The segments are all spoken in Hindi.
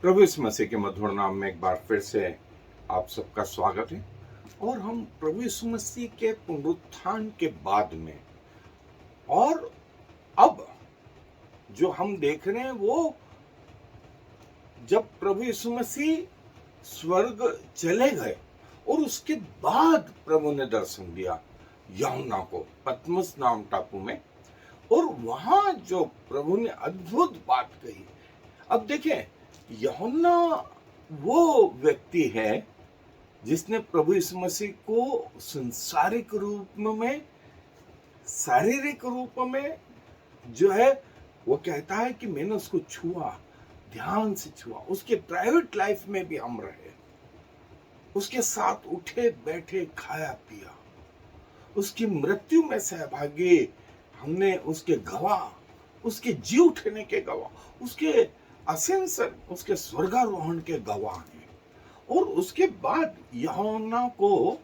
प्रभु यीशु मसीह के मधुर नाम में एक बार फिर से आप सबका स्वागत है। और हम प्रभु यीशु मसीह के पुनरुत्थान के बाद में और अब जो हम देख रहे हैं वो जब प्रभु यीशु मसीह स्वर्ग चले गए और उसके बाद प्रभु ने दर्शन दिया यूहन्ना को पतमस नाम टापू में, और वहां जो प्रभु ने अद्भुत बात कही। अब देखें, यूहन्ना वो व्यक्ति है जिसने प्रभु यीशु मसीह को सांसारिक रूप में, शारीरिक रूप में जो है वो कहता है कि मैंने उसको छुआ, ध्यान से छुआ। उसके प्राइवेट लाइफ में भी हम रहे, उसके साथ उठे बैठे, खाया पिया, उसकी मृत्यु में सहभागी हमने, उसके गवाह, उसके जी उठने के गवाह, उसके असेंशन, उसके स्वर्गारोहण के गवाह हैं। और उसके बाद यूहन्ना को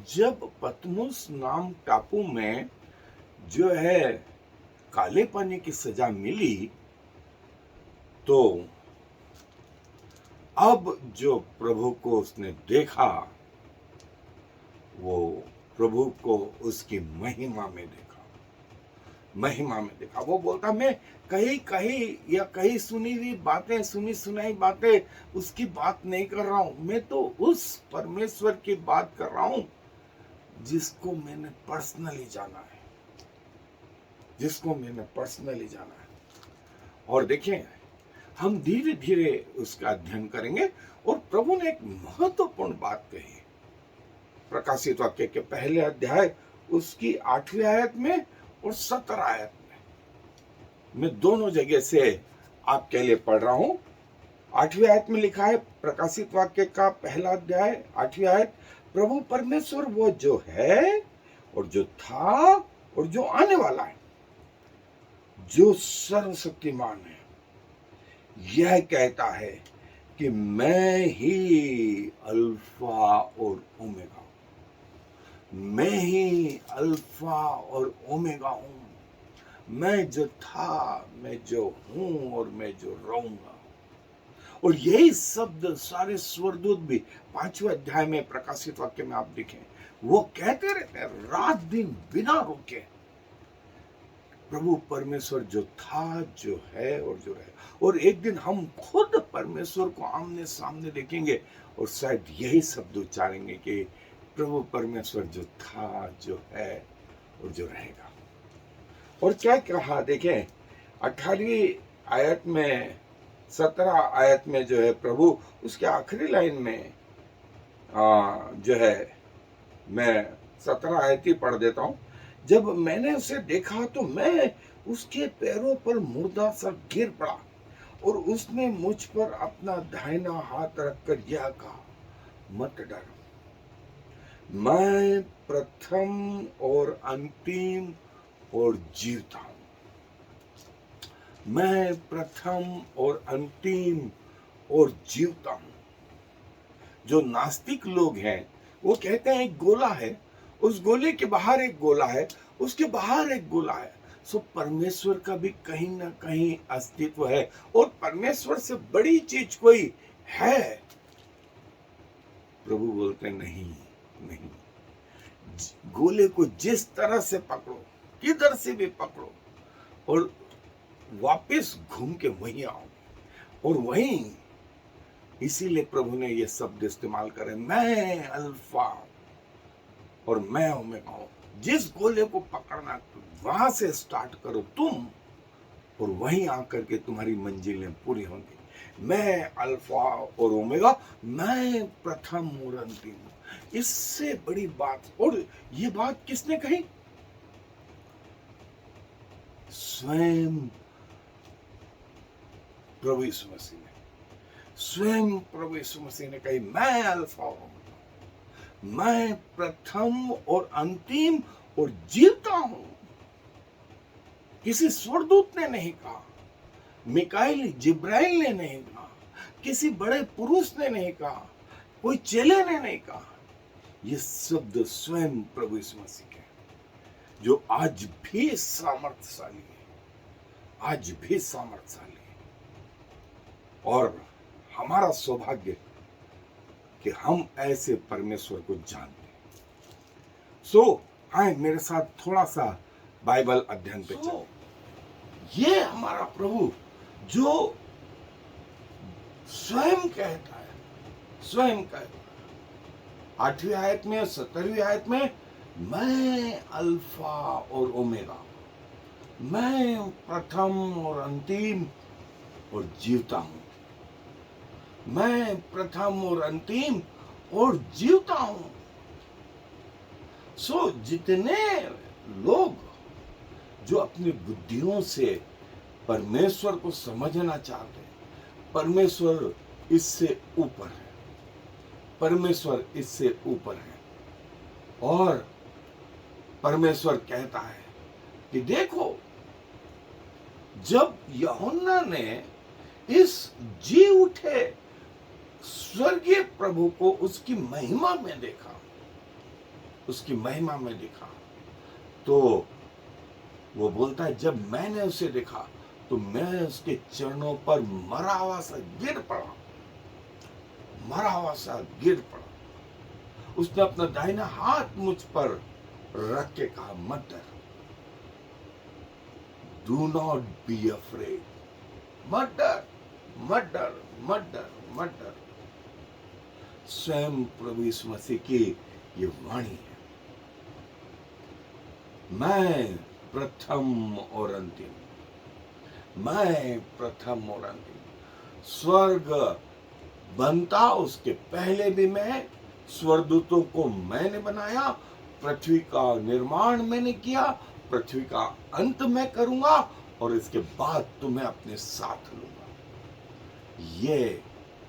जब पतमुस नाम टापू में जो है काले पानी की सजा मिली, तो अब जो प्रभु को उसने देखा वो प्रभु को उसकी महिमा में देखा। वो बोलता, मैं कहीं सुनी हुई बातें, सुनी सुनाई बातें उसकी बात नहीं कर रहा हूं, मैं तो उस परमेश्वर की बात कर रहा हूं जिसको मैंने पर्सनली जाना है। और देखें, हम धीरे धीरे उसका अध्ययन करेंगे। और प्रभु ने एक महत्वपूर्ण बात कही प्रकाशित वाक्य के पहले अध्याय उसकी 8वीं आयत में और 17 आयत में। मैं दोनों जगह से आपके लिए पढ़ रहा हूं। 8वीं आयत में लिखा है, प्रकाशित वाक्य का पहला अध्याय 8वीं आयत, प्रभु परमेश्वर वो जो है और जो था और जो आने वाला है, जो सर्वशक्तिमान है, यह कहता है कि मैं ही अल्फा और ओमेगा हूं। मैं ही अल्फा और ओमेगा हूं। मैं जो था, मैं जो हूं और मैं जो रहूंगा। और यही शब्द सारे स्वर्गदूत भी 5वें अध्याय में प्रकाशित वाक्य में आप देखें, वो कहते रहते हैं रात दिन बिना रुके, प्रभु परमेश्वर जो था, जो है और जो रहे। और एक दिन हम खुद परमेश्वर को आमने सामने देखेंगे और शायद यही शब्द उच्चारेंगे कि प्रभु परमेश्वर जो था, जो है और जो रहेगा। और क्या कहा देखें, 18वीं आयत में, 17 आयत में जो है प्रभु, उसके आखिरी लाइन में जो है, मैं 17 आयत ही पढ़ देता हूं। जब मैंने उसे देखा तो मैं उसके पैरों पर मुर्दा सा गिर पड़ा, और उसने मुझ पर अपना दाहिना हाथ रखकर यह कहा, मत डर, मैं प्रथम और अंतिम और जीवता हूं। मैं प्रथम और अंतिम और जीवता हूं। जो नास्तिक लोग हैं वो कहते हैं एक गोला है, उस गोले के बाहर एक गोला है, उसके बाहर एक गोला है। सो परमेश्वर का भी कहीं ना कहीं अस्तित्व है, और परमेश्वर से बड़ी चीज कोई है? प्रभु बोलते नहीं, गोले को जिस तरह से पकड़ो, किधर से भी पकड़ो, और वापस घूम के वहीं आओ। और वहीं, इसीलिए प्रभु ने यह शब्द इस्तेमाल करे, मैं अल्फा और मैं ओमेगा हूं। जिस गोले को पकड़ना वहां से स्टार्ट करो तुम, और वहीं आकर के तुम्हारी मंजिलें पूरी होंगी। मैं अल्फा और ओमेगा, मैं प्रथम और अंतिम। इससे बड़ी बात, और ये बात किसने कही? स्वयं प्रभु यीशु मसीह ने, स्वयं प्रभु यीशु मसीह ने कही, मैं अल्फा और ओमेगा, मैं प्रथम और अंतिम और जीवता हूं। किसी स्वर्गदूत ने नहीं कहा, मिकाएल जिब्राइल ने नहीं कहा, किसी बड़े पुरुष ने नहीं कहा, कोई चेले ने नहीं कहा। ये शब्द स्वयं प्रभु यीशु मसीह के, जो आज भी सामर्थ्यशाली है, आज भी सामर्थ्यशाली है। और हमारा सौभाग्य कि हम ऐसे परमेश्वर को जानते हैं। सो आए मेरे साथ थोड़ा सा बाइबल अध्ययन पे चले। ये हमारा प्रभु जो स्वयं कहता है, स्वयं कहता है 8वीं आयत में, 17वीं आयत में, मैं अल्फा और ओमेगा, मैं प्रथम और अंतिम और जीवता हूं, मैं प्रथम और अंतिम और जीवता हूं। सो जितने लोग जो अपनी बुद्धियों से परमेश्वर को समझना चाहते हैं, परमेश्वर इससे ऊपर है, परमेश्वर इससे ऊपर है। और परमेश्वर कहता है कि देखो, जब यूहन्ना ने इस जी उठे स्वर्गीय प्रभु को उसकी महिमा में देखा, उसकी महिमा में देखा, तो वो बोलता है जब मैंने उसे देखा तो मैं उसके चरणों पर मरा हुआ सा गिर पड़ा, मरा हुआ सा गिर पड़ा। उसने अपना दाहिना हाथ मुझ पर रख के कहा, मत डर, डू नॉट बी अफ्रेड, मत डर, मत डर, मत डर, मत डर। स्वयं प्रभु यीशु मसीह की ये वाणी है, मैं प्रथम और अंतिम, मैं प्रथम और अंतिम। स्वर्ग बनता उसके पहले भी मैं, स्वर्गदूतों को मैंने बनाया, पृथ्वी का निर्माण मैंने किया, पृथ्वी का अंत मैं करूंगा और इसके बाद तुम्हें अपने साथ लूंगा। ये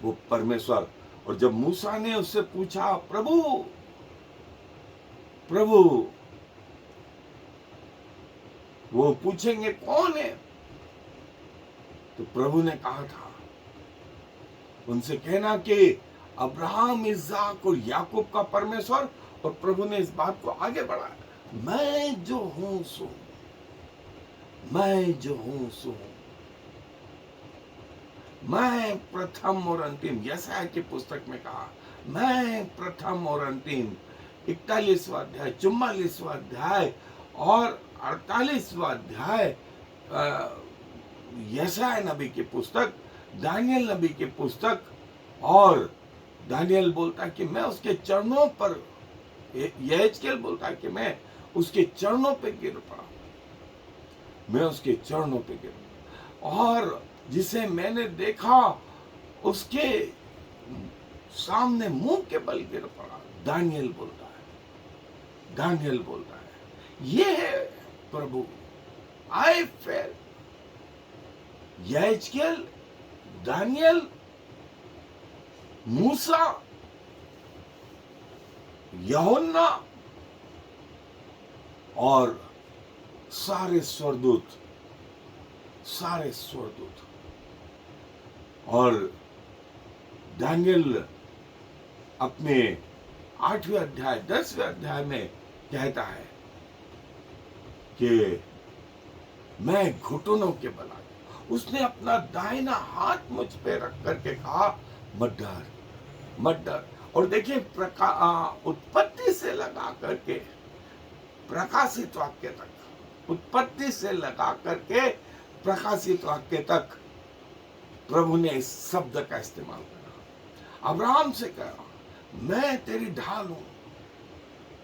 वो परमेश्वर। और जब मूसा ने उससे पूछा, प्रभु प्रभु, वो पूछेंगे कौन है, तो प्रभु ने कहा था उनसे कहना कि अब्राहम, इसहाक और याकूब का परमेश्वर। और प्रभु ने इस बात को आगे बढ़ाया, मैं जो हूं सो, मैं जो हूं सो, मैं प्रथम और अंतिम। यशायाह की पुस्तक में कहा, मैं प्रथम और अंतिम। 41वां अध्याय, 44वां अध्याय और 48वां अध्याय यशायाह नबी की पुस्तक, दानियल नबी की पुस्तक। और दानियल बोलता है कि मैं उसके चरणों पर, यहेजकेल बोलता है कि मैं उसके चरणों पे गिर पड़ा, मैं उसके चरणों पे गिर पड़ा। और जिसे मैंने देखा उसके सामने मुंह के बल गिर पड़ा, दानियल बोलता है, दानियल बोलता है। ये है प्रभु। आई फेल, यहेजकेल, दानियल, मूसा, यूहन्ना और सारे स्वर्गदूत, सारे स्वर्गदूत। और दानियल अपने 8वें अध्याय, 10वें अध्याय में कहता है कि मैं घुटनों के बल, उसने अपना दाहिना हाथ मुझ पे रख करके कहा, मत डर, मत डर। और देखिए, उत्पत्ति से लगा करके प्रकाशित वाक्य तक, उत्पत्ति से लगा करके प्रकाशित वाक्य तक प्रभु ने इस शब्द का इस्तेमाल करा। अब्राहम से कहा, मैं तेरी ढाल हूं,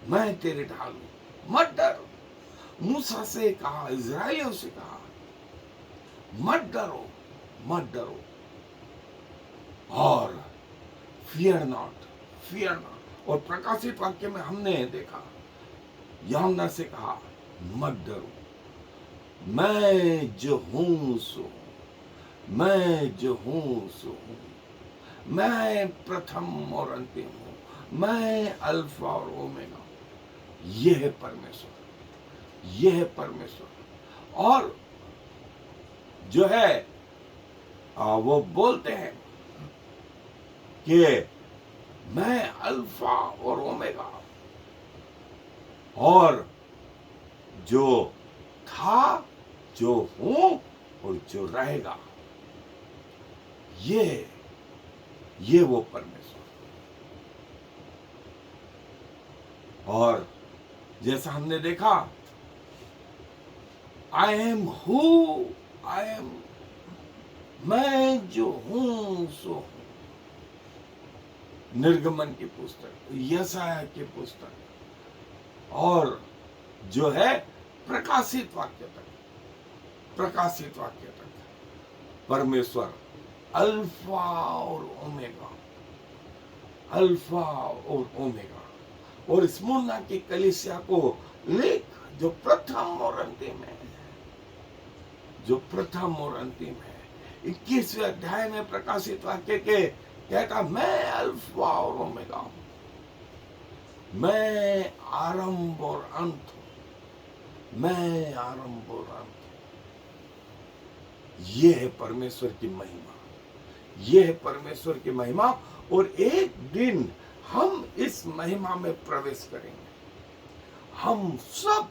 मैं तेरी ढाल हूं, मत डर। मूसा से कहा, इजराइलियों से कहा, मत डरो, मत डरो। और फियर नॉट, फियर नॉट। और प्रकाशित वाक्य में हमने देखा, यूहन्ना से कहा, मत डरो, मैं जो हूं सो, मैं जो हूं सो हूं, मैं प्रथम और अंतिम हूं, मैं अल्फा और ओमेगा। यह है परमेश्वर, यह है परमेश्वर। और जो है वो बोलते हैं कि मैं अल्फा और ओमेगा, और जो था, जो हूं और जो रहेगा। ये ये वो परमेश्वर। और जैसा हमने देखा, I am who I am, मैं जो हूं सो हूं। निर्गमन की पुस्तक, यशायाह की पुस्तक, और जो है प्रकाशित वाक्य तक, प्रकाशित वाक्य तक परमेश्वर अल्फा और ओमेगा, अल्फा और ओमेगा। और स्मुरना की कलीसिया को लिख, जो प्रथम और अंतिम है, जो प्रथम और अंतिम है। 21वें अध्याय में प्रकाशित वाक्य के कहता, मैं अल्फा और ओमेगा हूं, मैं आरंभ और अंत हूं, मैं आरंभ और अंत। ये है परमेश्वर की महिमा, ये है परमेश्वर की महिमा। और एक दिन हम इस महिमा में प्रवेश करेंगे। हम सब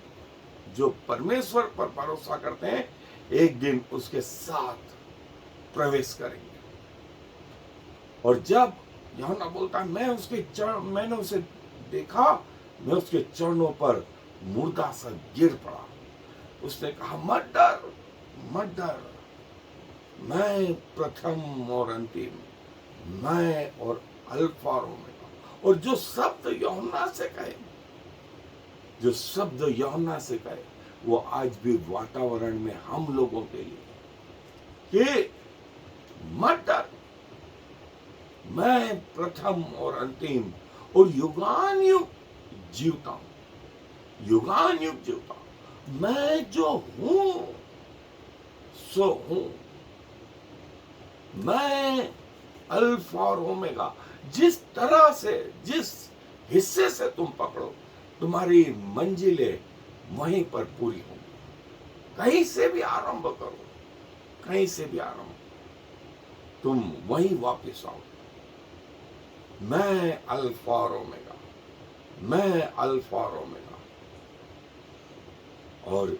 जो परमेश्वर पर भरोसा करते हैं, एक दिन उसके साथ प्रवेश करेंगे। और जब यूहन्ना बोलता है, मैंने उसे देखा, मैं उसके चरणों पर मुर्दा सा गिर पड़ा। उसने कहा, मत डर, मत डर, मैं प्रथम और अंतिम, मैं और अल्फा और ओमेगा। और जो शब्द यूहन्ना से कहे, जो शब्द यूहन्ना से कहे, वो आज भी वातावरण में हम लोगों के लिए कि मत डर, मैं प्रथम और अंतिम और युगान युग जीवता हूं, युगान युग जीवता हूं। मैं जो हूं सो हूं, मैं अल्फा और ओमेगा। जिस तरह से, जिस हिस्से से तुम पकड़ो, तुम्हारी मंजिलें वहीं पर पूरी होंगी। कहीं से भी आरंभ करो, कहीं से भी आरंभ, तुम वहीं वापस आओ। मैं अल्फा और ओमेगा, मैं अल्फा और ओमेगा। और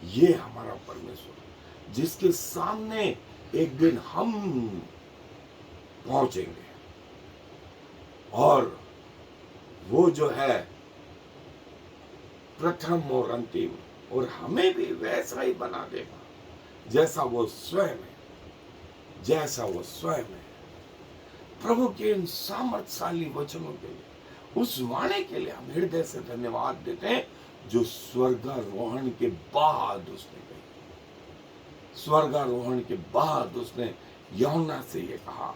ये हमारा परमेश्वर, जिसके सामने एक दिन हम पहुंचेंगे, और वो जो है प्रथम और अंतिम, और हमें भी वैसा ही बना देगा जैसा वो स्वयं है, जैसा वो स्वयं है। प्रभु के इन सामर्थशाली वचनों के लिए, उस वाणी के लिए हम हृदय से धन्यवाद देते हैं, जो स्वर्गारोहण के बाद उसने कही। स्वर्गारोहण के बाद उसने यूहन्ना से ये कहा,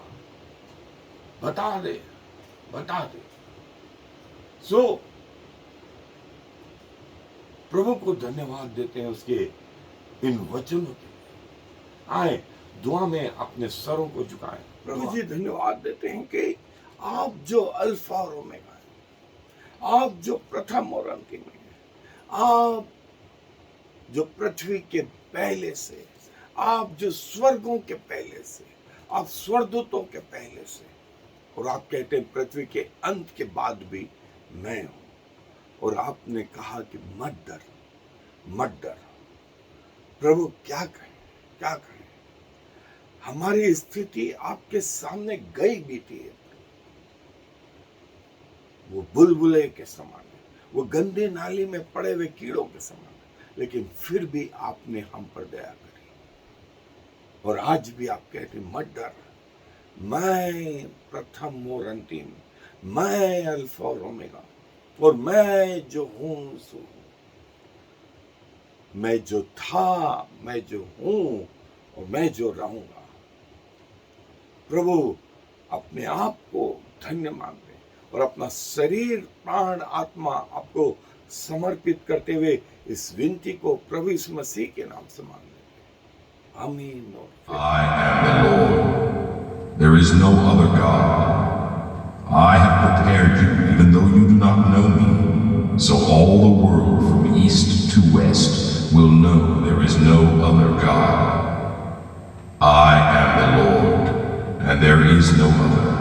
बता दे, बता दे। सो प्रभु को धन्यवाद देते हैं उसके इन वचनों के लिए। आए दुआ में अपने सरों को झुकाएं। प्रभु जी, धन्यवाद देते हैं कि आप जो अल्फा और ओमेगा हैं, आप जो प्रथम और अंतिम हैं, आप जो पृथ्वी के पहले से, आप जो स्वर्गों के पहले से, आप स्वर्गदूतों के पहले से, और आप कहते हैं पृथ्वी के अंत के बाद भी मैं हूं। और आपने कहा कि मत डर, मत डर। प्रभु क्या कहें, क्या कहें। हमारी स्थिति आपके सामने गई बीती है। वो बुलबुले के समान है, वो गंदे नाली में पड़े हुए कीड़ों के समान है, लेकिन फिर भी आपने हम पर दया करी। और आज भी आप कहते मत डर, मैं प्रथम और अंतिम, मैं अल्फा और ओमेगा, और मैं जो हूं सो हूं। मैं जो था, मैं जो हूं, और मैं जो रहूंगा। प्रभु अपने आप को धन्य मानते और अपना शरीर, प्राण, आत्मा आपको समर्पित करते हुए इस विनती को प्रभु यीशु मसीह के नाम से मांग लेते हैं। आमीन। I am the Lord. There is no other God. I have prepared you even though you do not know me. So all the world from east to west will know there is no other God. I am the Lord, and there is no other.